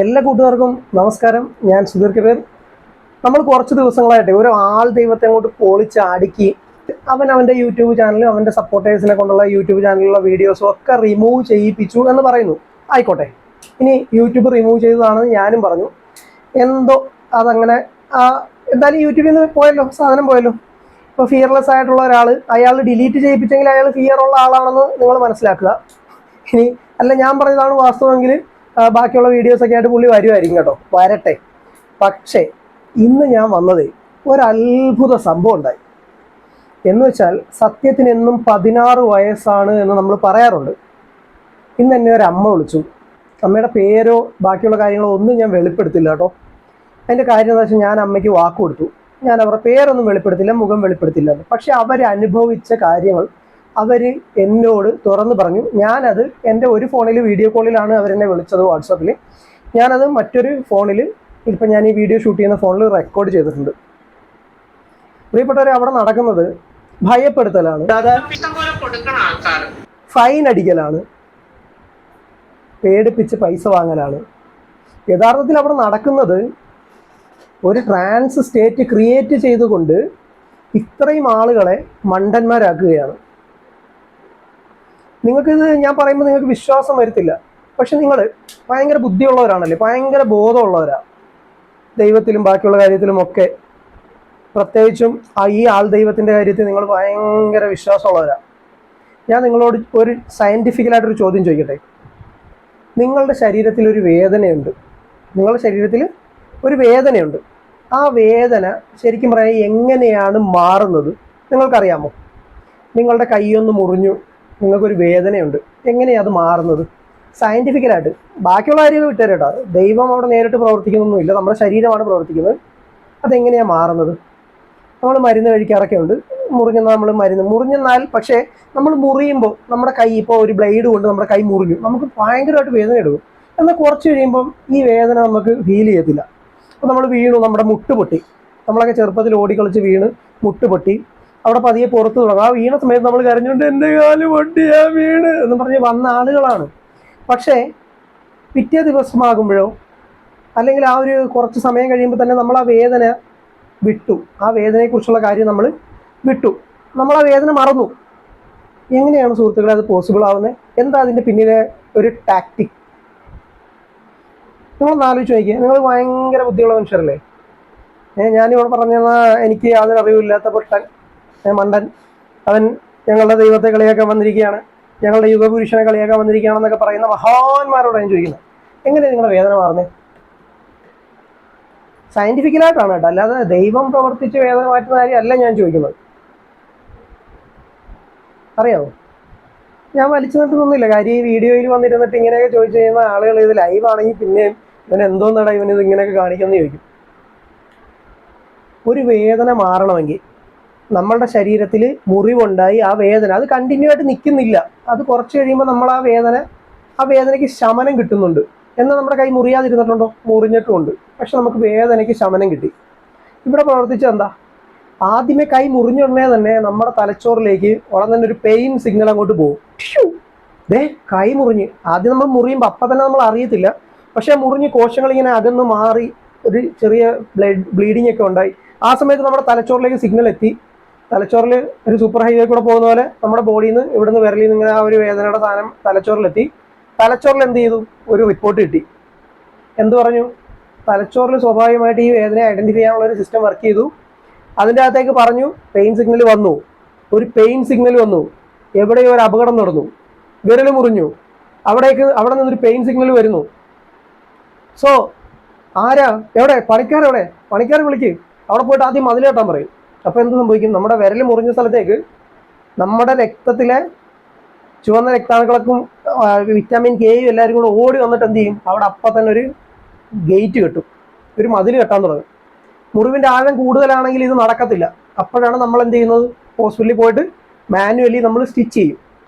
എല്ലാ കൂട്ടുകാർക്കും നമസ്കാരം. ഞാൻ സുധീർ കബീർ. നമ്മൾ കുറച്ച് ദിവസങ്ങളായിട്ട് ഒരു ആൾ ദൈവത്തെ അങ്ങോട്ട് പൊളിച്ചടുക്കി അവൻ്റെ യൂട്യൂബ് ചാനലും അവൻ്റെ സപ്പോർട്ടേഴ്സിനെ കൊണ്ടുള്ള യൂട്യൂബ് ചാനലിലുള്ള വീഡിയോസും ഒക്കെ റിമൂവ് ചെയ്യിപ്പിച്ചു എന്ന് പറയുന്നു. ആയിക്കോട്ടെ, ഇനി യൂട്യൂബ് റിമൂവ് ചെയ്തതാണെന്ന് ഞാനും പറഞ്ഞു. എന്തോ അതങ്ങനെ എന്തായാലും യൂട്യൂബിൽ നിന്ന് പോയല്ലോ, സാധനം പോയല്ലോ. ഇപ്പോൾ ഫിയർലെസ് ആയിട്ടുള്ള ഒരാൾ അയാൾ ഡിലീറ്റ് ചെയ്യിപ്പിച്ചെങ്കിൽ അയാൾ ഫിയർ ഉള്ള ആളാണെന്ന് നിങ്ങൾ മനസ്സിലാക്കുക. ഇനി അല്ല ഞാൻ പറഞ്ഞതാണ് വാസ്തവമെങ്കിൽ ബാക്കിയുള്ള വീഡിയോസൊക്കെ ആയിട്ട് പുള്ളി വരുമായിരിക്കും കേട്ടോ, വരട്ടെ. പക്ഷേ ഇന്ന് ഞാൻ വന്നത് ഒരത്ഭുത സംഭവം ഉണ്ടായി. എന്ന് വെച്ചാൽ സത്യത്തിന് എന്നും 16 വയസ്സാണ് എന്ന് നമ്മൾ പറയാറുണ്ട്. ഇന്ന് എന്നെ ഒരു അമ്മ വിളിച്ചു. അമ്മയുടെ പേരോ ബാക്കിയുള്ള കാര്യങ്ങളോ ഒന്നും ഞാൻ വെളിപ്പെടുത്തില്ല കേട്ടോ. അതിൻ്റെ കാര്യം എന്താ വെച്ചാൽ ഞാൻ അമ്മയ്ക്ക് വാക്ക് കൊടുത്തു, ഞാൻ അവരുടെ പേരൊന്നും വെളിപ്പെടുത്തില്ല, മുഖം വെളിപ്പെടുത്തില്ല. പക്ഷെ അവരനുഭവിച്ച കാര്യങ്ങൾ അവർ എന്നോട് തുറന്ന് പറഞ്ഞു. ഞാനത് എൻ്റെ ഒരു ഫോണിൽ വീഡിയോ കോളിലാണ് അവരെന്നെ വിളിച്ചത്, വാട്സാപ്പിൽ. ഞാനത് മറ്റൊരു ഫോണിൽ, ഇപ്പം ഞാൻ ഈ വീഡിയോ ഷൂട്ട് ചെയ്യുന്ന ഫോണിൽ റെക്കോർഡ് ചെയ്തിട്ടുണ്ട്. പ്രിയപ്പെട്ടവരെ, അവിടെ നടക്കുന്നത് ഭയപ്പെടുത്തലാണ്, ഫൈൻ അടിക്കലാണ്, പേടിപ്പിച്ച് പൈസ വാങ്ങലാണ്. യഥാർത്ഥത്തിൽ അവിടെ നടക്കുന്നത് ഒരു ട്രാൻസ് സ്റ്റേറ്റ് ക്രിയേറ്റ് ചെയ്തുകൊണ്ട് ഇത്രയും ആളുകളെ മണ്ടന്മാരാക്കുകയാണ്. നിങ്ങൾക്കിത് ഞാൻ പറയുമ്പോൾ നിങ്ങൾക്ക് വിശ്വാസം വരത്തില്ല. പക്ഷെ നിങ്ങൾ ഭയങ്കര ബുദ്ധിയുള്ളവരാണല്ലേ, ഭയങ്കര ബോധമുള്ളവരാ ദൈവത്തിലും ബാക്കിയുള്ള കാര്യത്തിലും ഒക്കെ. പ്രത്യേകിച്ചും ഈ ആൾ ദൈവത്തിൻ്റെ കാര്യത്തിൽ നിങ്ങൾ ഭയങ്കര വിശ്വാസമുള്ളവരാ. ഞാൻ നിങ്ങളോട് ഒരു സയൻറ്റിഫിക്കലായിട്ടൊരു ചോദ്യം ചോദിക്കട്ടെ. നിങ്ങളുടെ ശരീരത്തിൽ ഒരു വേദനയുണ്ട്, നിങ്ങളുടെ ശരീരത്തിൽ ഒരു വേദനയുണ്ട്. ആ വേദന ശരിക്കും പറയാൻ എങ്ങനെയാണ് മാറുന്നത് നിങ്ങൾക്കറിയാമോ? നിങ്ങളുടെ കൈയൊന്ന് മുറിഞ്ഞു, നിങ്ങൾക്കൊരു വേദനയുണ്ട്, എങ്ങനെയാണ് അത് മാറുന്നത്? സയൻറ്റിഫിക്കലായിട്ട്. ബാക്കിയുള്ള കാര്യങ്ങൾ വിട്ടുതരട്ടോ, ദൈവം അവിടെ നേരിട്ട് പ്രവർത്തിക്കുന്നൊന്നുമില്ല, നമ്മുടെ ശരീരമാണ് പ്രവർത്തിക്കുന്നത്. അതെങ്ങനെയാണ് മാറുന്നത്? നമ്മൾ മരുന്ന് കഴിക്കാറൊക്കെ ഉണ്ട്. മുറിഞ്ഞെന്നാൽ നമ്മൾ മുറിഞ്ഞെന്നാൽ, പക്ഷേ നമ്മൾ മുറിയുമ്പോൾ നമ്മുടെ കൈ, ഇപ്പോൾ ഒരു ബ്ലേഡ് കൊണ്ട് നമ്മുടെ കൈ മുറിഞ്ഞു, നമുക്ക് ഭയങ്കരമായിട്ട് വേദന എടുക്കും. എന്നാൽ കുറച്ച് കഴിയുമ്പം ഈ വേദന നമുക്ക് ഫീൽ ചെയ്യത്തില്ല. അപ്പോൾ നമ്മൾ വീണു, നമ്മുടെ മുട്ട് പൊട്ടി, നമ്മളൊക്കെ ചെറുപ്പത്തിൽ ഓടിക്കളിച്ച് വീണ് മുട്ട് പൊട്ടി, അവിടെ പതിയെ പുറത്ത് തുടങ്ങും. ആ വീണ സമയത്ത് നമ്മൾ കരഞ്ഞുകൊണ്ട് എൻ്റെ കാല് പൊട്ടിയാ വീണ് എന്ന് പറഞ്ഞ് വന്ന ആളുകളാണ്. പക്ഷേ പിറ്റേ ദിവസമാകുമ്പോഴോ അല്ലെങ്കിൽ ആ ഒരു കുറച്ച് സമയം കഴിയുമ്പോൾ തന്നെ നമ്മൾ ആ വേദന വിട്ടു, ആ വേദനയെക്കുറിച്ചുള്ള കാര്യം നമ്മൾ വിട്ടു, നമ്മൾ ആ വേദന മറന്നു. എങ്ങനെയാണ് സുഹൃത്തുക്കളെ അത് പോസിബിൾ ആവുന്നത്? എന്താ അതിൻ്റെ പിന്നിലെ ഒരു ടാക്ടിക്? നിങ്ങളൊന്ന് ആലോചിച്ച് നോക്കിയാൽ. നിങ്ങൾ ഭയങ്കര ബുദ്ധിയുള്ള മനുഷ്യരല്ലേ. ഞാനിവിടെ പറഞ്ഞാൽ എനിക്ക് യാതൊരു അറിവില്ലാത്ത പൊട്ടൻ, മണ്ടൻ, അവൻ ഞങ്ങളുടെ ദൈവത്തെ കളിയാക്കാൻ വന്നിരിക്കുകയാണ്, ഞങ്ങളുടെ യുഗപുരുഷനെ കളിയാക്കാൻ വന്നിരിക്കുകയാണെന്നൊക്കെ പറയുന്ന മഹാന്മാരോട് ഞാൻ ചോദിക്കുന്നത്, എങ്ങനെയാണ് നിങ്ങളുടെ വേദന മാറുന്നത്? സയൻറ്റിഫിക്കലായിട്ടാണ് കേട്ടോ, അല്ലാതെ ദൈവം പ്രവർത്തിച്ച് വേദന മാറ്റുന്ന കാര്യമല്ല ഞാൻ ചോദിക്കുന്നത്. അറിയാമോ? ഞാൻ വലിച്ചു നിന്നിട്ടൊന്നുമില്ല. കാര്യം ഈ വീഡിയോയിൽ വന്നിരുന്നിട്ട് ഇങ്ങനെയൊക്കെ ചോദിച്ചു കഴിയുന്ന ആളുകൾ ഇത് ലൈവാണെങ്കിൽ പിന്നെയും ഇവൻ എന്തോന്നാടാ ഇവനിത് ഇങ്ങനെയൊക്കെ കാണിക്കുമെന്ന് ചോദിക്കും. ഒരു വേദന മാറണമെങ്കിൽ നമ്മളുടെ ശരീരത്തിൽ മുറിവുണ്ടായി ആ വേദന അത് കണ്ടിന്യൂ ആയിട്ട് നിൽക്കുന്നില്ല, അത് കുറച്ച് കഴിയുമ്പോൾ നമ്മൾ ആ വേദനയ്ക്ക് ശമനം കിട്ടുന്നുണ്ട്. എന്നാൽ നമ്മുടെ കൈ മുറിയാതിരുന്നിട്ടുണ്ടോ? മുറിഞ്ഞിട്ടുമുണ്ട്, പക്ഷെ നമുക്ക് വേദനയ്ക്ക് ശമനം കിട്ടി. ഇവിടെ പ്രവർത്തിച്ചത് എന്താ? ആദ്യമേ കൈ മുറിഞ്ഞുടനെ തന്നെ നമ്മുടെ തലച്ചോറിലേക്ക് ഉടൻ തന്നെ ഒരു പെയിൻ സിഗ്നൽ അങ്ങോട്ട് പോകും. കൈ മുറിഞ്ഞ്. ആദ്യം നമ്മൾ മുറിയുമ്പോൾ അപ്പം തന്നെ നമ്മൾ അറിയത്തില്ല, പക്ഷെ മുറിഞ്ഞ് കോശങ്ങൾ ഇങ്ങനെ അകന്ന് മാറി ഒരു ചെറിയ ബ്ലീഡിങ് ഒക്കെ ഉണ്ടായി. ആ സമയത്ത് നമ്മുടെ തലച്ചോറിലേക്ക് സിഗ്നൽ എത്തി. തലച്ചോറിൽ ഒരു സൂപ്പർ ഹൈവേ കൂടെ പോകുന്ന പോലെ നമ്മുടെ ബോഡിയിൽ നിന്ന്, ഇവിടുന്ന് വിരലിൽ നിന്ന് ഇങ്ങനെ ആ ഒരു വേദനയുടെ സാധനം തലച്ചോറിലെത്തി. തലച്ചോറിൽ എന്ത് ചെയ്തു? ഒരു റിപ്പോർട്ട് കിട്ടി. എന്ത് പറഞ്ഞു? തലച്ചോറിൽ സ്വാഭാവികമായിട്ട് ഈ വേദനയെ ഐഡന്റിഫൈ ചെയ്യാനുള്ള ഒരു സിസ്റ്റം വർക്ക് ചെയ്തു. അതിൻ്റെ അകത്തേക്ക് പറഞ്ഞു പെയിൻ സിഗ്നൽ വന്നു. ഒരു പെയിൻ സിഗ്നൽ വന്നു. എവിടെയോ ഒരു അപകടം നടന്നു, വിരൽ മുറിഞ്ഞു, അവിടെ നിന്നൊരു പെയിൻ സിഗ്നൽ വരുന്നു. സോ ആരാ എവിടെ? പണിക്കാരെവിടെ? പണിക്കാരെ വിളിക്ക്. അവിടെ പോയിട്ട് ആദ്യം മതിൽ കെട്ടാൻ പറയും. അപ്പോൾ എന്ത് സംഭവിക്കും? നമ്മുടെ വിരൽ മുറിഞ്ഞ സ്ഥലത്തേക്ക് നമ്മുടെ രക്തത്തിലെ ചുവന്ന രക്താണുക്കൾക്കും വിറ്റാമിൻ കെയും എല്ലാവരും കൂടെ ഓടി വന്നിട്ട് എന്ത് ചെയ്യും? അവിടെ അപ്പം തന്നെ ഒരു ഗേറ്റ് കെട്ടും, ഒരു മതിൽ കെട്ടാൻ തുടങ്ങും. മുറിവിൻ്റെ ആഴം കൂടുതലാണെങ്കിൽ ഇത് നടക്കത്തില്ല. അപ്പോഴാണ് നമ്മൾ എന്ത് ചെയ്യുന്നത്? ഹോസ്പിറ്റലിൽ പോയിട്ട് മാനുവലി നമ്മൾ സ്റ്റിച്ച് ചെയ്യും.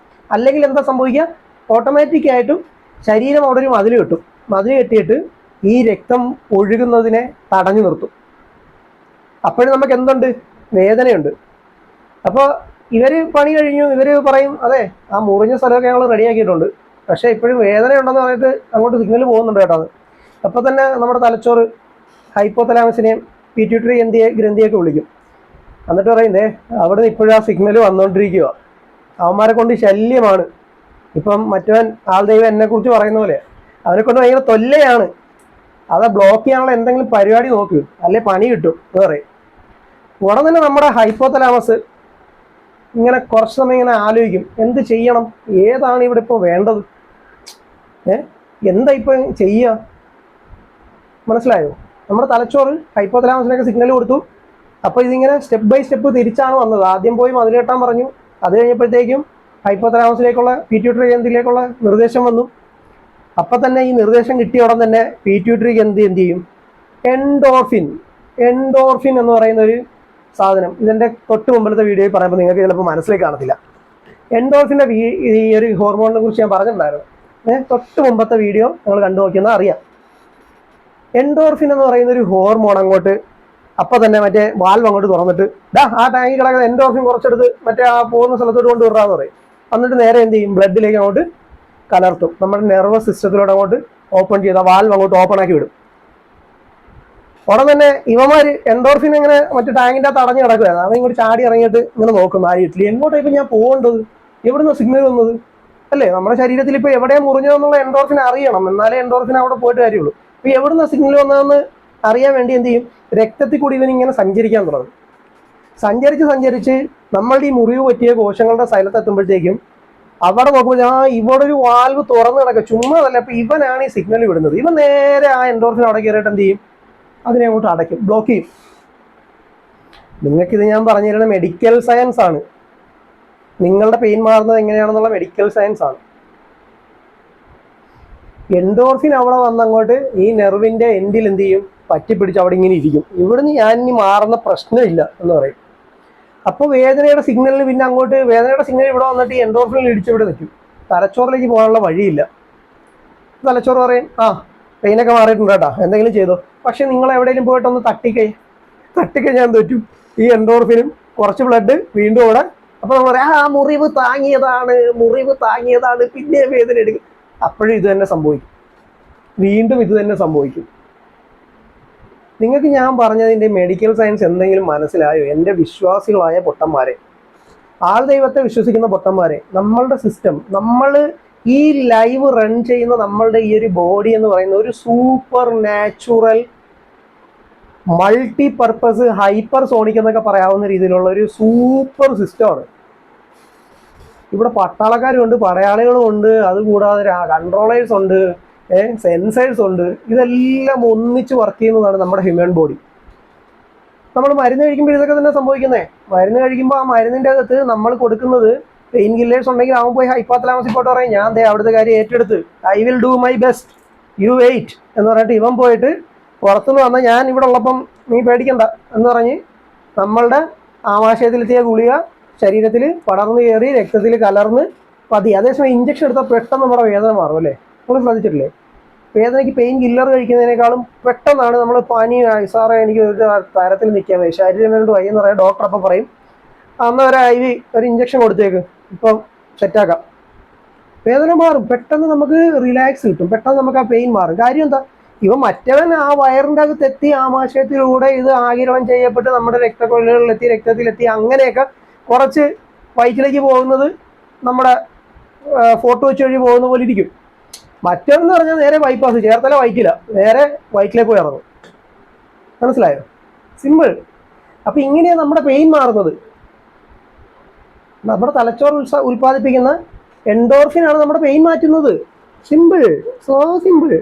അല്ലെങ്കിൽ എന്താ സംഭവിക്കുക? ഓട്ടോമാറ്റിക്കായിട്ടും ശരീരം അവിടെ ഒരു മതിൽ കെട്ടും. മതിൽ കെട്ടിയിട്ട് ഈ രക്തം ഒഴുകുന്നതിനെ തടഞ്ഞു നിർത്തും. അപ്പോഴും നമുക്ക് എന്തുണ്ട്? വേദനയുണ്ട്. അപ്പോൾ ഇവർ പണി കഴിഞ്ഞു, ഇവർ പറയും അതെ ആ മുറിഞ്ഞ സ്ഥലമൊക്കെ ഞങ്ങൾ റെഡിയാക്കിയിട്ടുണ്ട്, പക്ഷേ ഇപ്പോഴും വേദന ഉണ്ടെന്ന് പറഞ്ഞിട്ട് അങ്ങോട്ട് സിഗ്നൽ പോകുന്നുണ്ട് കേട്ടോ. അപ്പോൾ തന്നെ നമ്മുടെ തലച്ചോറ് ഹൈപ്പോതലാമസിനെയും പിറ്റ്യൂട്ടറി ഗ്രന്ഥിയൊക്കെ വിളിക്കും. എന്നിട്ട് പറയുന്നേ അവിടെ നിന്ന് ഇപ്പോഴും ആ സിഗ്നൽ വന്നുകൊണ്ടിരിക്കുക, അവന്മാരെ കൊണ്ട് ശല്യമാണ്. ഇപ്പം മറ്റവൻ ആൾദൈവം എന്നെക്കുറിച്ച് പറയുന്ന പോലെ അവനെ കൊണ്ട് ഭയങ്കര തൊല്ലയാണ്, അത് ബ്ലോക്ക് ചെയ്യാനുള്ള എന്തെങ്കിലും പരിപാടി നോക്ക്, അല്ലെ പണി കിട്ടും എന്ന് പറയും. ഉടനെ തന്നെ നമ്മുടെ ഹൈപ്പോതലാമസ് ഇങ്ങനെ കുറച്ച് സമയം ഇങ്ങനെ ആലോചിക്കും, എന്ത് ചെയ്യണം, ഏതാണ് ഇവിടെ ഇപ്പോൾ വേണ്ടത്, എന്താ ഇപ്പം ചെയ്യുക. മനസ്സിലായോ? നമ്മുടെ തലച്ചോറ് ഹൈപ്പോതലാമസിനൊക്കെ സിഗ്നൽ കൊടുത്തു. അപ്പോൾ ഇതിങ്ങനെ സ്റ്റെപ്പ് ബൈ സ്റ്റെപ്പ് തിരിച്ചാണ് വന്നത്. ആദ്യം പോയി മതിൽ കെട്ടാൻ പറഞ്ഞു, അത് കഴിഞ്ഞപ്പോഴത്തേക്കും ഹൈപ്പോതലാമസിലേക്കുള്ള പിറ്റ്യൂട്ടറി ഗ്രന്ഥിയിലേക്കുള്ള നിർദ്ദേശം വന്നു. അപ്പം തന്നെ ഈ നിർദ്ദേശം കിട്ടിയ ഉടൻ തന്നെ പിറ്റ്യൂട്ടറി ഗ്രന്ഥി എന്ത് ചെയ്യും? എൻഡോർഫിൻ എന്ന് പറയുന്ന ഒരു സാധനം, ഇതിൻ്റെ തൊട്ട് മുമ്പിലത്തെ വീഡിയോയിൽ പറയുമ്പോൾ നിങ്ങൾക്ക് ചിലപ്പോൾ മനസ്സിലേക്ക് കാണത്തില്ല. എൻഡോർഫിൻ്റെ ഈ ഒരു ഹോർമോണിനെ കുറിച്ച് ഞാൻ പറഞ്ഞിട്ടുണ്ടായിരുന്നു. തൊട്ട് മുമ്പത്തെ വീഡിയോ നിങ്ങൾ കണ്ടു നോക്കിയെന്നാൽ അറിയാം. എൻഡോർഫിൻ എന്ന് പറയുന്ന ഒരു ഹോർമോൺ അങ്ങോട്ട് അപ്പം തന്നെ മറ്റേ വാൽവ് അങ്ങോട്ട് തുറന്നിട്ട് ആ ടാങ്കിൽ കിടക്കുന്ന എൻഡോർഫിൻ കുറച്ചെടുത്ത് മറ്റേ ആ പോകുന്ന സ്ഥലത്തോട്ട് കൊണ്ടുവിടാന്ന് പറയും. എന്നിട്ട് നേരെ എന്ത് ചെയ്യും? ബ്ലഡിലേക്ക് അങ്ങോട്ട് കലർത്തും. നമ്മുടെ നെർവസ് സിസ്റ്റത്തിലോട്ട് അങ്ങോട്ട് ഓപ്പൺ ചെയ്ത വാൽവ് അങ്ങോട്ട് ഓപ്പൺ ആക്കി വിടും. ഉടൻ തന്നെ ഇവന്മാര് എൻഡോർഫിൻ ഇങ്ങനെ മറ്റേ ടാങ്കിൻ്റെ അകത്ത് അടഞ്ഞു കിടക്കുകയാണ്. അവൻ ഇങ്ങോട്ട് ചാടി ഇറങ്ങിയിട്ട് ഇങ്ങനെ നോക്കും, ആ ഇഡ്ലി എങ്ങോട്ടാണ് ഇപ്പം ഞാൻ പോകേണ്ടത്, എവിടുന്ന സിഗ്നൽ വന്നത് അല്ലേ? നമ്മുടെ ശരീരത്തിൽ ഇപ്പോൾ എവിടെയാണ് മുറിഞ്ഞതെന്നുള്ള എൻഡോർഫിൻ അറിയണം, എന്നാലേ എൻഡോർഫിൻ അവിടെ പോയിട്ട് കാര്യമുള്ളൂ. അപ്പോൾ എവിടുന്ന സിഗ്നൽ വന്നതെന്ന് അറിയാൻ വേണ്ടി എന്ത് ചെയ്യും? രക്തത്തിൽ കൂടി ഇവനിങ്ങനെ സഞ്ചരിക്കാൻ തുടങ്ങും. സഞ്ചരിച്ച് നമ്മളുടെ ഈ മുറിവ് പറ്റിയ കോശങ്ങളുടെ സ്ഥലത്തെത്തുമ്പോഴത്തേക്കും അവിടെ നോക്കുമ്പോൾ ഇവിടെ ഒരു വാൽവ് തുറന്നു കിടക്കുക, ചുമ്മാ അതല്ല. അപ്പോൾ ഇവനാണ് ഈ സിഗ്നൽ വിടുന്നത്. ഇവൻ നേരെ ആ എൻഡോർഫിൻ അവിടെ കയറിയിട്ട് എന്ത് ചെയ്യും? അതിനെ അങ്ങോട്ട് അടയ്ക്കും, ബ്ലോക്ക് ചെയ്യും. നിങ്ങൾക്കിത് ഞാൻ പറഞ്ഞു തരുന്ന മെഡിക്കൽ സയൻസ് ആണ്. നിങ്ങളുടെ പെയിൻ മാറുന്നത് എങ്ങനെയാണെന്നുള്ള മെഡിക്കൽ സയൻസ് ആണ്. എൻഡോർഫിൻ അവിടെ വന്നങ്ങോട്ട് ഈ നെർവിൻ്റെ എൻഡിൽ എന്ത് ചെയ്യും? പറ്റിപ്പിടിച്ച് അവിടെ ഇങ്ങനെ ഇരിക്കും. ഇവിടുന്ന് ഞാൻ ഇനി മാറുന്ന പ്രശ്നമില്ല എന്ന് പറയും. അപ്പോൾ വേദനയുടെ സിഗ്നലിന് പിന്നെ അങ്ങോട്ട് വേദനയുടെ സിഗ്നൽ ഇവിടെ വന്നിട്ട് ഈ എൻഡോർഫിനിൽ ഇടിച്ചിവിടെ നിൽക്കും. തലച്ചോറിലേക്ക് പോകാനുള്ള വഴിയില്ല. തലച്ചോറ് പറയും, പെയിനൊക്കെ മാറിയിട്ടുണ്ട് കേട്ടോ, എന്തെങ്കിലും ചെയ്തോ. പക്ഷെ നിങ്ങൾ എവിടെയെങ്കിലും പോയിട്ടൊന്ന് തട്ടിക്കഴിഞ്ഞാൽ എന്ത് പറ്റും? ഈ എൻഡോർഫിനും കുറച്ച് ബ്ലഡ് വീണ്ടും അവിടെ. അപ്പോൾ നമ്മൾ പറയാം മുറിവ് താങ്ങിയതാണ് പിന്നെ വേദന എടുക്കും. അപ്പോഴും ഇത് തന്നെ സംഭവിക്കും, വീണ്ടും ഇത് തന്നെ സംഭവിക്കും. നിങ്ങൾക്ക് ഞാൻ പറഞ്ഞതിൻ്റെ മെഡിക്കൽ സയൻസ് എന്തെങ്കിലും മനസ്സിലായോ? എൻ്റെ വിശ്വാസികളായ പൊട്ടന്മാരെ, ആൾ ദൈവത്തെ വിശ്വസിക്കുന്ന പൊട്ടന്മാരെ, നമ്മളുടെ സിസ്റ്റം, നമ്മൾ ഈ ലൈവ് റൺ ചെയ്യുന്ന നമ്മളുടെ ഈ ഒരു ബോഡി എന്ന് പറയുന്ന ഒരു super natural multi purpose hyper sonic എന്നൊക്കെ പറയാവുന്ന രീതിയിലുള്ള ഒരു സൂപ്പർ സിസ്റ്റമാണ്. ഇവിടെ പട്ടാളക്കാരും ഉണ്ട്, പടയാളികളും ഉണ്ട്, അതുകൂടാതെ കൺട്രോളേഴ്സ് ഉണ്ട്, സെൻസേഴ്സ് ഉണ്ട്. ഇതെല്ലാം ഒന്നിച്ച് വർക്ക് ചെയ്യുന്നതാണ് നമ്മുടെ ഹ്യൂമൻ ബോഡി. നമ്മൾ മരുന്ന് കഴിക്കുമ്പോൾ ഇതൊക്കെ തന്നെ സംഭവിക്കുന്നത്. മരുന്ന് കഴിക്കുമ്പോൾ ആ മരുന്നിൻ്റെ അകത്ത് നമ്മൾ കൊടുക്കുന്നത് പെയിൻ കില്ലേഴ്സ് ഉണ്ടെങ്കിൽ അവൻ പോയി ഹൈപ്പോതലാമസിൽ പോയിട്ട് പറയും, ഞാൻ അവിടുത്തെ കാര്യം ഏറ്റെടുത്ത്, I will do my best, you wait എന്ന് പറഞ്ഞിട്ട് ഇവൻ പോയിട്ട് പുറത്തുനിന്ന് വന്നാൽ ഞാൻ ഇവിടെ ഉള്ളപ്പം നീ പേടിക്കണ്ട എന്ന് പറഞ്ഞ് നമ്മളുടെ ആമാശയത്തിലെത്തിയ ഗുളിക ശരീരത്തിൽ പടർന്നു കയറി രക്തത്തിൽ കലർന്ന് പതി. അതേസമയം ഇഞ്ചക്ഷൻ എടുത്താൽ പെട്ടെന്ന് നമ്മുടെ വേദന മാറും അല്ലേ? നിങ്ങൾ ശ്രദ്ധിച്ചിട്ടില്ലേ? വേദനയ്ക്ക് പെയിൻ കില്ലർ കഴിക്കുന്നതിനേക്കാളും പെട്ടെന്നാണ് നമ്മൾ പനി, സാറേ എനിക്ക് ഒരു തരത്തിൽ നിൽക്കാൻ വയ്യ, ശരീരം കൊണ്ട് വയ്യെന്ന് പറയാം. ഡോക്ടർ അപ്പം പറയും, അന്ന് ഒരു IV ഒരു ഇഞ്ചക്ഷൻ കൊടുത്തേക്ക്, ഇപ്പം സെറ്റാക്കാം. വേദന മാറും, പെട്ടെന്ന് നമുക്ക് റിലാക്സ് കിട്ടും, പെട്ടെന്ന് നമുക്ക് ആ പെയിൻ മാറും. കാര്യം എന്താ? ഇവ മറ്റവൻ ആ വയറിൻ്റെ അകത്ത് എത്തി ആമാശയത്തിലൂടെ ഇത് ആഗിരണം ചെയ്യപ്പെട്ട് നമ്മുടെ രക്തക്കൊഴലുകളിലെത്തി രക്തത്തിലെത്തി അങ്ങനെയൊക്കെ കുറച്ച് വയറ്റിലേക്ക് പോകുന്നത് നമ്മുടെ ഫോട്ടോ വെച്ച് വഴി പോകുന്ന പോലെ ഇരിക്കും. മറ്റവെന്ന് പറഞ്ഞാൽ നേരെ ബൈപ്പാസ്, ചേർത്തല വയറ്റില്ല, നേരെ വയറ്റിലേക്ക് പോയി ഇറങ്ങും. മനസ്സിലായോ? സിമ്പിൾ. അപ്പം ഇങ്ങനെയാണ് നമ്മുടെ പെയിൻ മാറുന്നത്. നമ്മുടെ തലച്ചോറ് ഉൽപ്പാദിപ്പിക്കുന്ന എൻഡോർഫിനാണ് നമ്മുടെ പെയിൻ മാറ്റുന്നത്. Simple, so simple.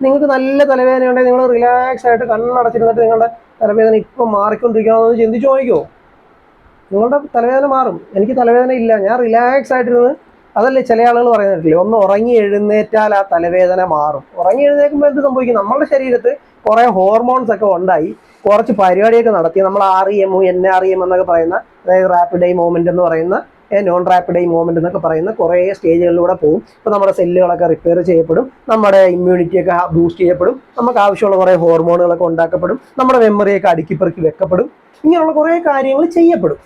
നിങ്ങൾക്ക് നല്ല തലവേദന ഉണ്ടെങ്കിൽ നിങ്ങൾ റിലാക്സ് ആയിട്ട് കണ്ണടച്ചിരുന്നിട്ട് നിങ്ങളുടെ തലവേദന ഇപ്പം മാറിക്കൊണ്ടിരിക്കണമെന്ന് ചിന്തിച്ചു നോക്കിക്കോ. നിങ്ങളുടെ തലവേദന മാറും. എനിക്ക് തലവേദന ഇല്ല, ഞാൻ റിലാക്സ് ആയിട്ടിരുന്ന്, അതല്ലേ ചില ആളുകൾ പറയുന്നില്ലേ, ഒന്ന് ഉറങ്ങി എഴുന്നേറ്റാൽ ആ തലവേദന മാറും. ഉറങ്ങി എഴുന്നേൽക്കുമ്പോൾ എന്ത് സംഭവിക്കും? നമ്മളുടെ ശരീരത്ത് കുറേ ഹോർമോൺസ് ഒക്കെ ഉണ്ടായി കുറച്ച് പരിപാടിയൊക്കെ നടത്തി നമ്മൾ REM, NREM എന്നൊക്കെ പറയുന്ന, അതായത് റാപ്പിഡ് ഐ മൂവ്മെന്റ് എന്ന് പറയുന്ന, നോൺ റാപ്പിഡ് ഐ മൂവ്മെന്റ് എന്നൊക്കെ പറയുന്ന കുറേ സ്റ്റേജുകളിലൂടെ പോകും. ഇപ്പോൾ നമ്മുടെ സെല്ലുകളൊക്കെ റിപ്പയർ ചെയ്യപ്പെടും, നമ്മുടെ ഇമ്മ്യൂണിറ്റിയൊക്കെ ബൂസ്റ്റ് ചെയ്യപ്പെടും, നമുക്ക് ആവശ്യമുള്ള കുറേ ഹോർമോണുകളൊക്കെ ഉണ്ടാക്കപ്പെടും, നമ്മുടെ മെമ്മറിയൊക്കെ അടുക്കിപ്പെറുക്കി വെക്കപ്പെടും, ഇങ്ങനെയുള്ള കുറേ കാര്യങ്ങൾ ചെയ്യപ്പെടും.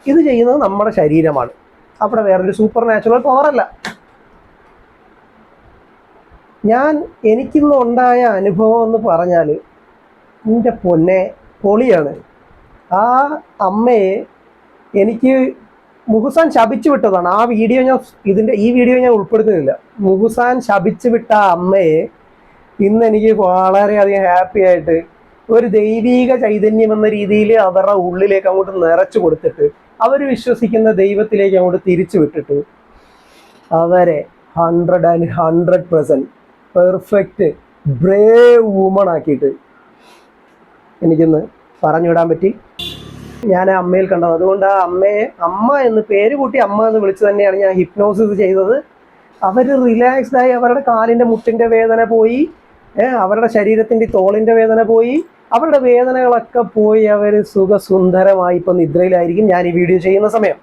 ഇത് ചെയ്യുന്നത് നമ്മുടെ ശരീരമാണ്, അവിടെ വേറൊരു സൂപ്പർ നാച്ചുറൽ പവറല്ല. എനിക്കിന്ന് ഉണ്ടായ അനുഭവം എന്ന് പറഞ്ഞാൽ എൻ്റെ പൊന്നെ പൊളിയാണ്. ആ അമ്മയെ എനിക്ക് മുഹുസാൻ ശപിച്ചു വിട്ടതാണ്. ആ വീഡിയോ ഈ വീഡിയോ ഞാൻ ഉൾപ്പെടുത്തുന്നില്ല. മുഹുസാൻ ശപിച്ചു വിട്ട ആ അമ്മയെ ഇന്ന് എനിക്ക് വളരെയധികം ഹാപ്പി ആയിട്ട് ഒരു ദൈവീക ചൈതന്യം എന്ന രീതിയിൽ അവരുടെ ഉള്ളിലേക്ക് അങ്ങോട്ട് നിറച്ചു കൊടുത്തിട്ട് അവർ വിശ്വസിക്കുന്ന ദൈവത്തിലേക്ക് അങ്ങോട്ട് തിരിച്ചു വിട്ടിട്ട് അവരെ 100% പെർഫെക്റ്റ് ബ്രേവ് വുമൺ ആക്കിയിട്ട് എനിക്കൊന്ന് പറഞ്ഞുവിടാൻ പറ്റി. ഞാൻ ആ അമ്മയിൽ കണ്ടത്. അതുകൊണ്ട് ആ അമ്മയെ അമ്മ എന്ന് പേര് കൂട്ടി അമ്മ എന്ന് വിളിച്ച് തന്നെയാണ് ഞാൻ ഹിപ്നോസിസ് ചെയ്തത്. അവർ റിലാക്സ്ഡ് ആയി, അവരുടെ കാലിൻ്റെ മുട്ടിൻ്റെ വേദന പോയി, അവരുടെ ശരീരത്തിൻ്റെ തോളിൻ്റെ വേദന പോയി, അവരുടെ വേദനകളൊക്കെ പോയി അവർ സുഖസുന്ദരമായി ഇപ്പം നിദ്രയിലായിരിക്കും ഞാൻ ഈ വീഡിയോ ചെയ്യുന്ന സമയം.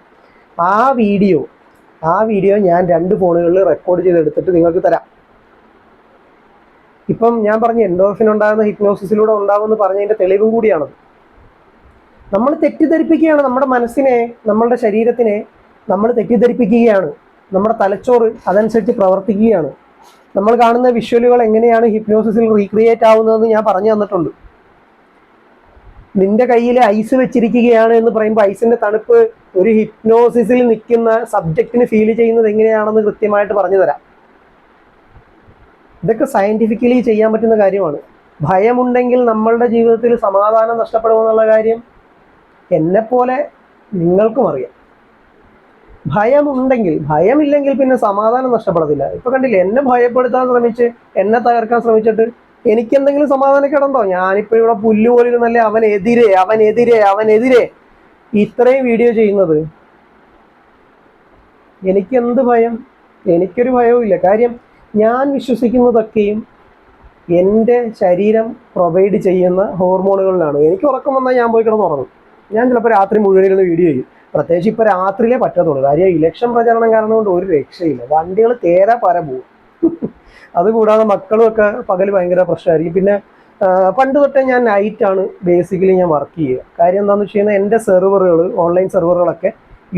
ആ വീഡിയോ ഞാൻ 2 ഫോണുകളിൽ റെക്കോർഡ് ചെയ്തെടുത്തിട്ട് നിങ്ങൾക്ക് തരാം. ഇപ്പം ഞാൻ പറഞ്ഞ എൻഡോർഫിൻ ഉണ്ടാകുന്ന ഹിപ്നോസിസിലൂടെ ഉണ്ടാകുമെന്ന് പറഞ്ഞതിൻ്റെ തെളിവും കൂടിയാണത്. നമ്മൾ തെറ്റിദ്ധരിപ്പിക്കുകയാണ് നമ്മുടെ മനസ്സിനെ, നമ്മളുടെ ശരീരത്തിനെ നമ്മൾ തെറ്റിദ്ധരിപ്പിക്കുകയാണ്. നമ്മുടെ തലച്ചോറ് അതനുസരിച്ച് പ്രവർത്തിക്കുകയാണ്. നമ്മൾ കാണുന്ന വിഷ്വലുകൾ എങ്ങനെയാണ് ഹിപ്നോസിസിൽ റീക്രിയേറ്റ് ആവുന്നതെന്ന് ഞാൻ പറഞ്ഞു തന്നിട്ടുണ്ട്. നിന്റെ കയ്യിൽ ഐസ് വെച്ചിരിക്കുകയാണ് എന്ന് പറയുമ്പോൾ ഐസിന്റെ തണുപ്പ് ഒരു ഹിപ്നോസിസിൽ നിൽക്കുന്ന സബ്ജക്റ്റിന് ഫീൽ ചെയ്യുന്നത് എങ്ങനെയാണെന്ന് കൃത്യമായിട്ട് പറഞ്ഞു തരാം. ഇതൊക്കെ സയന്റിഫിക്കലി ചെയ്യാൻ പറ്റുന്ന കാര്യമാണ്. ഭയമുണ്ടെങ്കിൽ നമ്മളുടെ ജീവിതത്തിൽ സമാധാനം നഷ്ടപ്പെടുമെന്നുള്ള കാര്യം എന്നെപ്പോലെ നിങ്ങൾക്കും അറിയാം. ഭയമില്ലെങ്കിൽ പിന്നെ സമാധാനം നഷ്ടപ്പെടത്തില്ല. ഇപ്പൊ കണ്ടില്ലേ, എന്നെ ഭയപ്പെടുത്താൻ ശ്രമിച്ച് എന്നെ തകർക്കാൻ ശ്രമിച്ചിട്ട് എനിക്കെന്തെങ്കിലും സമാധാനക്കേടുണ്ടോ? ഞാനിപ്പോൾ ഇവിടെ പുല്ലുപോലിരുന്നല്ലേ അവനെതിരെ ഇത്രയും വീഡിയോ ചെയ്യുന്നത്. എനിക്കെന്ത് ഭയം? എനിക്കൊരു ഭയവും ഇല്ല. കാര്യം ഞാൻ വിശ്വസിക്കുന്നതൊക്കെയും എൻ്റെ ശരീരം പ്രൊവൈഡ് ചെയ്യുന്ന ഹോർമോണുകളിലാണ്. എനിക്ക് ഉറക്കം വന്നാൽ ഞാൻ പോയി കിടന്നുറങ്ങും. ഞാൻ ചിലപ്പോൾ രാത്രി മുഴുവനിരുന്ന് വീഡിയോ ചെയ്യും. പ്രത്യേകിച്ച് ഇപ്പോൾ രാത്രിയിലേ പറ്റത്തുള്ളൂ. കാര്യം ഇലക്ഷൻ പ്രചരണം കാരണം കൊണ്ട് ഒരു രക്ഷയില്ല. വണ്ടികൾ തേരെ പര പോകും. അതുകൂടാതെ മക്കളും ഒക്കെ പകൽ ഭയങ്കര പ്രശ്നമായിരിക്കും. പിന്നെ പണ്ട് തൊട്ടേ ഞാൻ നൈറ്റാണ് ബേസിക്കലി ഞാൻ വർക്ക് ചെയ്യുക. കാര്യം എന്താണെന്ന് വെച്ച് കഴിഞ്ഞാൽ എൻ്റെ ഓൺലൈൻ സെർവറുകളൊക്കെ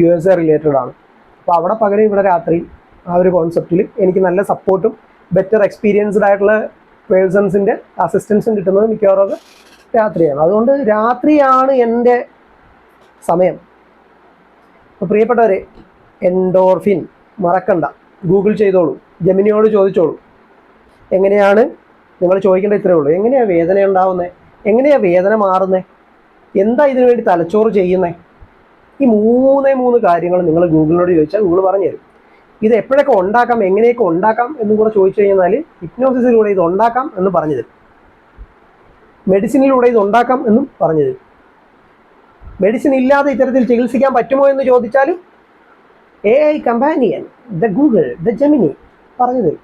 USA റിലേറ്റഡ് ആണ്. അപ്പോൾ അവിടെ പകൽ ഇവിടെ രാത്രി, ആ ഒരു കോൺസെപ്റ്റിൽ എനിക്ക് നല്ല സപ്പോർട്ടും ബെറ്റർ എക്സ്പീരിയൻസ്ഡ് ആയിട്ടുള്ള പേഴ്സൺസിൻ്റെ അസിസ്റ്റൻസും കിട്ടുന്നത് മിക്കവാറും രാത്രിയാണ്. അതുകൊണ്ട് രാത്രിയാണ് എൻ്റെ സമയം. അപ്പോൾ പ്രിയപ്പെട്ടവരെ, എൻഡോർഫിൻ മറക്കണ്ട, ഗൂഗിൾ ചെയ്തോളൂ, ജെമിനിയോട് ചോദിച്ചോളൂ. എങ്ങനെയാണ് നിങ്ങൾ ചോദിക്കേണ്ട ഇത്രയേ ഉള്ളൂ. എങ്ങനെയാണ് വേദന ഉണ്ടാവുന്നത്? എങ്ങനെയാണ് വേദന മാറുന്നത്? എന്താ ഇതിനു വേണ്ടി തലച്ചോറ് ചെയ്യുന്നത്? ഈ മൂന്ന് കാര്യങ്ങൾ നിങ്ങൾ ഗൂഗിളിനോട് ചോദിച്ചാൽ ഗൂഗിൾ പറഞ്ഞു തരും. ഇത് എപ്പോഴൊക്കെ ഉണ്ടാക്കാം, എങ്ങനെയൊക്കെ ഉണ്ടാക്കാം എന്നും കൂടെ ചോദിച്ചു കഴിഞ്ഞാൽ ഹിപ്നോസിസിലൂടെ ഇത് ഉണ്ടാക്കാം എന്ന് പറഞ്ഞു തരും. മെഡിസിനിലൂടെ ഇത് ഉണ്ടാക്കാം എന്നും പറഞ്ഞു തരും. മെഡിസിൻ ഇല്ലാതെ ഇത്തരത്തിൽ ചികിത്സിക്കാൻ പറ്റുമോ എന്ന് ചോദിച്ചാലും AI കമ്പാനിയൻ, ഗൂഗിൾ, ജെമിനി പറഞ്ഞു തരും.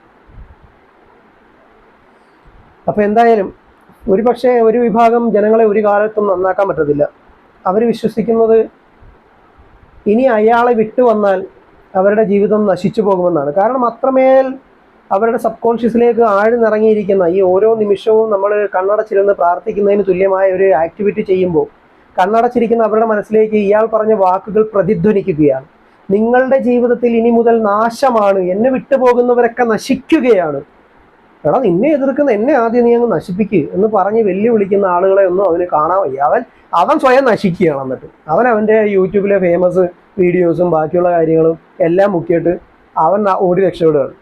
അപ്പോൾ എന്തായാലും ഒരു വിഭാഗം ജനങ്ങളെ ഒരു കാലത്തും നന്നാക്കാൻ പറ്റത്തില്ല. അവർ വിശ്വസിക്കുന്നത് ഇനി അയാളെ വിട്ടു വന്നാൽ അവരുടെ ജീവിതം നശിച്ചു പോകുമെന്നാണ്. കാരണം അത്രമേൽ അവരുടെ സബ് കോൺഷ്യസിലേക്ക് ആഴ്ന്നിറങ്ങിയിരിക്കുന്ന ഈ ഓരോ നിമിഷവും നമ്മൾ കണ്ണടച്ചിരുന്ന് പ്രാർത്ഥിക്കുന്നതിന് തുല്യമായ ഒരു ആക്ടിവിറ്റി ചെയ്യുമ്പോൾ കണ്ണടച്ചിരിക്കുന്ന അവരുടെ മനസ്സിലേക്ക് ഇയാൾ പറഞ്ഞ വാക്കുകൾ പ്രതിധ്വനിക്കുകയാണ്. നിങ്ങളുടെ ജീവിതത്തിൽ ഇനി മുതൽ നാശമാണ്, എന്നെ വിട്ടുപോകുന്നവരൊക്കെ നശിക്കുകയാണ്. എടാ, നിന്നെ എതിർക്കുന്ന എന്നെ ആദ്യം നീ അങ്ങ് നശിപ്പിക്കുക എന്ന് പറഞ്ഞ് വെല്ലുവിളിക്കുന്ന ആളുകളെ ഒന്നും അവന് കാണാൻ വയ്യ. അവൻ സ്വയം നശിക്കുകയാണ്. എന്നിട്ട് അവൻ്റെ യൂട്യൂബിലെ ഫേമസ് വീഡിയോസും ബാക്കിയുള്ള കാര്യങ്ങളും എല്ലാം മുക്കിയിട്ട് അവൻ ഓടി രക്ഷപ്പെടുകയാണ്.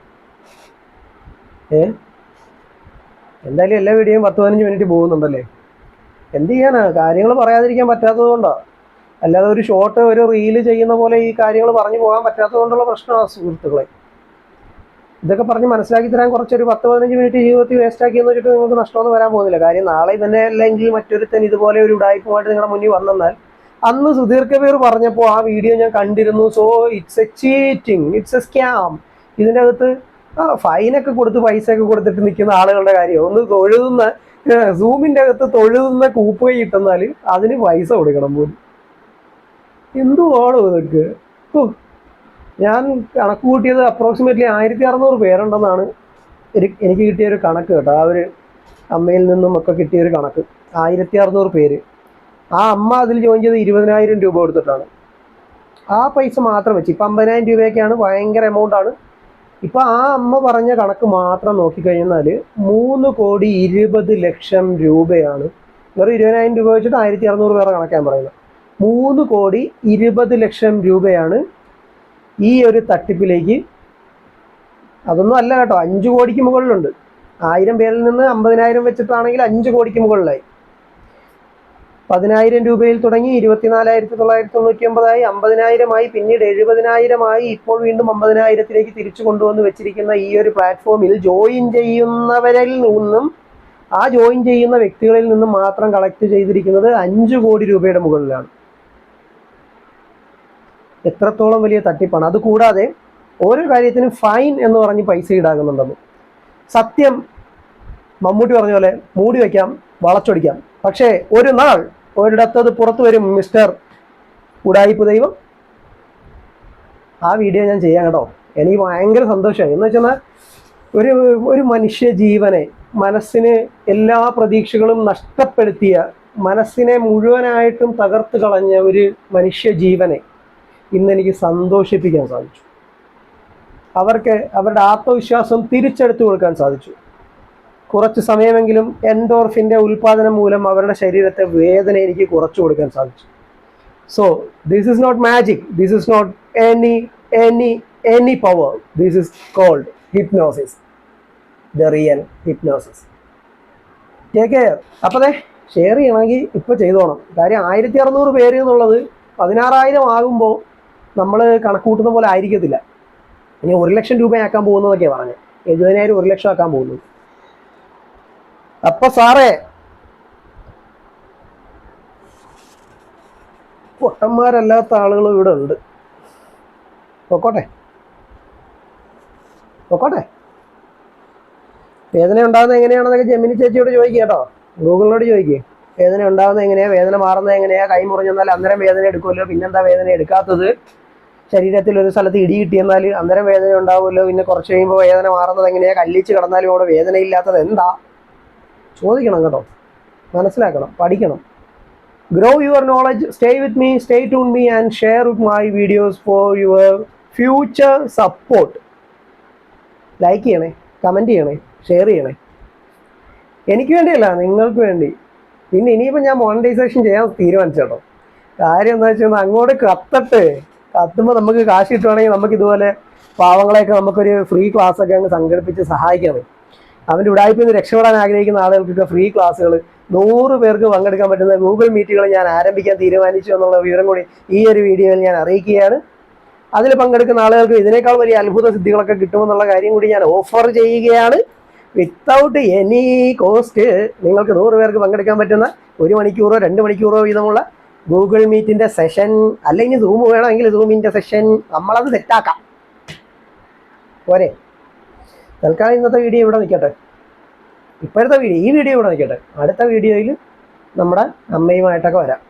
എന്തായാലും എല്ലാ വീഡിയോയും 10-15 മിനിറ്റ് പോകുന്നുണ്ടല്ലേ. എന്ത് ചെയ്യാനാ, കാര്യങ്ങൾ പറയാതിരിക്കാൻ പറ്റാത്തത് കൊണ്ടാണ്. അല്ലാതെ ഒരു ഷോർട്ട് ഒരു റീല് ചെയ്യുന്ന പോലെ ഈ കാര്യങ്ങൾ പറഞ്ഞു പോകാൻ പറ്റാത്തത് കൊണ്ടുള്ള പ്രശ്നമാണ് സുഹൃത്തുക്കളെ. ഇതൊക്കെ പറഞ്ഞ് മനസ്സിലാക്കി തരാൻ കുറച്ചൊരു 10-15 മിനിറ്റ് ജീവിതത്തിൽ വേസ്റ്റാക്കിയെന്ന് വെച്ചിട്ട് നിങ്ങൾക്ക് നഷ്ടമൊന്നും വരാൻ പോകുന്നില്ല. കാര്യം നാളെ തന്നെ അല്ലെങ്കിൽ മറ്റൊരുത്തൻ ഇതുപോലെ ഒരു ഉടായ്പുമായിട്ട് നിങ്ങളുടെ മുന്നിൽ വന്നാൽ അന്ന് സുധീർ കബീർ പറഞ്ഞപ്പോൾ ആ വീഡിയോ ഞാൻ കണ്ടിരുന്നു. So it's A cheating, it's A scam. ഇതിൻ്റെ അകത്ത് ഫൈനൊക്കെ കൊടുത്ത് പൈസയൊക്കെ കൊടുത്തിട്ട് നിൽക്കുന്ന ആളുകളുടെ കാര്യം ഒന്ന് തൊഴുതുന്ന സൂമിൻ്റെ അകത്ത് തൊഴുതുന്ന കൂപ്പുകൈ കിട്ടുന്നാൽ അതിന് പൈസ കൊടുക്കണം പോലും. എന്തുവാണോ ഇതൊക്കെ? ഞാൻ കണക്ക് കൂട്ടിയത് അപ്രോക്സിമേറ്റ്ലി 1600 പേരുണ്ടെന്നാണ് എനിക്ക് കിട്ടിയൊരു കണക്ക് കേട്ടോ. ആ ഒരു അമ്മയിൽ നിന്നും ഒക്കെ കിട്ടിയൊരു കണക്ക്. 1600 പേര്. ആ അമ്മ അതിൽ ജോയിൻ ചെയ്ത് 20,000 രൂപ കൊടുത്തിട്ടാണ്. ആ പൈസ മാത്രം വെച്ച് ഇപ്പം 50,000 രൂപയൊക്കെയാണ്, ഭയങ്കര എമൗണ്ടാണ്. ഇപ്പൊ ആ അമ്മ പറഞ്ഞ കണക്ക് മാത്രം നോക്കിക്കഴിഞ്ഞാൽ 3,20,00,000 രൂപയാണ്. വെറും 20,000 രൂപ വെച്ചിട്ട് 1,600 പേരെ കണക്കാൻ പറയുന്നത്. 3,20,00,000 രൂപയാണ് ഈ ഒരു തട്ടിപ്പിലേക്ക്. അതൊന്നും അല്ല കേട്ടോ, 5 കോടിക്ക് മുകളിലുണ്ട്. 1000 പേരിൽ നിന്ന് 50,000 വെച്ചിട്ടാണെങ്കിൽ 5 കോടിക്ക് മുകളിലായി. 10,000 രൂപയിൽ തുടങ്ങി 24,999 50,000 പിന്നീട് 70,000 ഇപ്പോൾ വീണ്ടും 50,000 തിരിച്ചു കൊണ്ടുവന്ന് വെച്ചിരിക്കുന്ന ഈ ഒരു പ്ലാറ്റ്ഫോമിൽ ജോയിൻ ചെയ്യുന്നവരിൽ നിന്നും, ആ ജോയിൻ ചെയ്യുന്ന വ്യക്തികളിൽ നിന്നും മാത്രം കളക്ട് ചെയ്തിരിക്കുന്നത് 5 കോടി രൂപയുടെ മുകളിലാണ്. എത്രത്തോളം വലിയ തട്ടിപ്പാണ്. അതുകൂടാതെ ഓരോ കാര്യത്തിനും ഫൈൻ എന്ന് പറഞ്ഞ് പൈസ ഈടാക്കുന്നുണ്ടെന്ന്. സത്യം മമ്മൂട്ടി പറഞ്ഞ പോലെ മൂടി വയ്ക്കാം, വളച്ചൊടിക്കാം, പക്ഷേ ഒരു നാൾ ഒരിടത്തത് പുറത്തു വരും മിസ്റ്റർ ഉടായിപ്പ് ദൈവം. ആ വീഡിയോ ഞാൻ ചെയ്യാം കേട്ടോ. എനിക്ക് ഭയങ്കര സന്തോഷമായി. എന്ന് വെച്ചാൽ ഒരു മനുഷ്യ ജീവനെ, മനസ്സിന് എല്ലാ പ്രതീക്ഷകളും നഷ്ടപ്പെടുത്തിയ, മനസ്സിനെ മുഴുവനായിട്ടും തകർത്ത് കളഞ്ഞ ഒരു മനുഷ്യ ജീവനെ ഇന്നെനിക്ക് സന്തോഷിപ്പിക്കാൻ സാധിച്ചു. അവർക്ക് അവരുടെ ആത്മവിശ്വാസം തിരിച്ചെടുത്തു കൊടുക്കാൻ സാധിച്ചു. കുറച്ച് സമയമെങ്കിലും എൻഡോർഫിൻ്റെ ഉൽപ്പാദനം മൂലം അവരുടെ ശരീരത്തെ വേദന എനിക്ക് കുറച്ചു കൊടുക്കാൻ സാധിച്ചു. So this is not magic, this is not any power, this is called hypnosis, the real hypnosis. Take care. അപ്പോൾ ഷെയർ ചെയ്യണമെങ്കിൽ ഇപ്പോൾ ചെയ്തോണം. കാര്യം 1,600 പേര് എന്നുള്ളത് 16,000 ആകുമ്പോൾ നമ്മൾ കണക്കൂട്ടുന്ന പോലെ ആയിരിക്കത്തില്ല. ഇനി 1,00,000 രൂപയാക്കാൻ പോകുന്നതൊക്കെയാണ് പറഞ്ഞത്. 70,000 1,00,000 ആക്കാൻ പോകുന്നു. അപ്പൊ സാറേ, പൊട്ടന്മാരല്ലാത്ത ആളുകൾ ഇവിടെ ഉണ്ട്. പൊക്കോട്ടെ. വേദന ഉണ്ടാകുന്നത് എങ്ങനെയാണെന്നൊക്കെ ജെമിനി ചേച്ചിയോട് ചോദിക്കുക കേട്ടോ, ഗൂഗിളിനോട് ചോദിക്കുക. വേദന ഉണ്ടാകുന്നത് എങ്ങനെയാ, വേദന മാറുന്നത് എങ്ങനെയാ, കൈ മുറിഞ്ഞെന്നാൽ അന്നേരം വേദന എടുക്കുമല്ലോ, പിന്നെന്താ വേദന എടുക്കാത്തത്, ശരീരത്തിൽ ഒരു സ്ഥലത്ത് ഇടി കിട്ടിയെന്നാൽ അന്നേരം വേദന ഉണ്ടാവുമല്ലോ, പിന്നെ കുറച്ച് കഴിയുമ്പോൾ വേദന മാറുന്നത് എങ്ങനെയാ, കല്ലിച്ച് കിടന്നാലും അവിടെ വേദനയില്ലാത്തത് എന്താ, ചോദിക്കണം കേട്ടോ, മനസ്സിലാക്കണം, പഠിക്കണം. Grow your knowledge. Stay with me, stay tune me and share with my videos for your future support. Like ചെയ്യണേ, കമൻറ്റ് ചെയ്യണേ, ഷെയർ ചെയ്യണേ. എനിക്ക് വേണ്ടിയല്ല, നിങ്ങൾക്ക് വേണ്ടി. പിന്നെ ഇനിയിപ്പോൾ ഞാൻ മോണിറ്റൈസേഷൻ ചെയ്യാൻ തീരുമാനിച്ചു കേട്ടോ. കാര്യം എന്താ വെച്ചാൽ അങ്ങോട്ട് കത്തുമ്പോൾ നമുക്ക് കാശ് കിട്ടുവാണെങ്കിൽ നമുക്ക് ഇതുപോലെ പാവങ്ങളെയൊക്കെ നമുക്കൊരു ഫ്രീ ക്ലാസ്സൊക്കെ അങ്ങ് സംഘടിപ്പിച്ച് സഹായിക്കണം. അവൻ്റെ ഉടായ്പയിൽ നിന്ന് രക്ഷപ്പെടാൻ ആഗ്രഹിക്കുന്ന ആളുകൾക്കൊക്കെ ഫ്രീ ക്ലാസ്സുകൾ 100 പേർക്ക് പങ്കെടുക്കാൻ പറ്റുന്ന ഗൂഗിൾ മീറ്റുകൾ ഞാൻ ആരംഭിക്കാൻ തീരുമാനിച്ചു എന്നുള്ള വിവരം കൂടി ഈ ഒരു വീഡിയോയിൽ ഞാൻ അറിയിക്കുകയാണ്. അതിൽ പങ്കെടുക്കുന്ന ആളുകൾക്ക് ഇതിനേക്കാൾ വലിയ അത്ഭുത സിദ്ധികളൊക്കെ കിട്ടുമെന്നുള്ള കാര്യം കൂടി ഞാൻ ഓഫർ ചെയ്യുകയാണ്. വിത്തൗട്ട് എനി കോസ്റ്റ് നിങ്ങൾക്ക് 100 പേർക്ക് പങ്കെടുക്കാൻ പറ്റുന്ന 1 മണിക്കൂറോ 2 മണിക്കൂറോ വീതമുള്ള ഗൂഗിൾ മീറ്റിൻ്റെ സെഷൻ, അല്ലെങ്കിൽ സൂം വേണമെങ്കിൽ സൂമിൻ്റെ സെഷൻ, നമ്മളത് സെറ്റാക്കാം. പോരെ? തൽക്കാലം ഇന്നത്തെ വീഡിയോ ഇവിടെ നിൽക്കട്ടെ. ഇപ്പോഴത്തെ വീഡിയോ, ഈ വീഡിയോ ഇവിടെ നിൽക്കട്ടെ. അടുത്ത വീഡിയോയിൽ നമ്മുടെ അമ്മയുമായിട്ടൊക്കെ വരാം.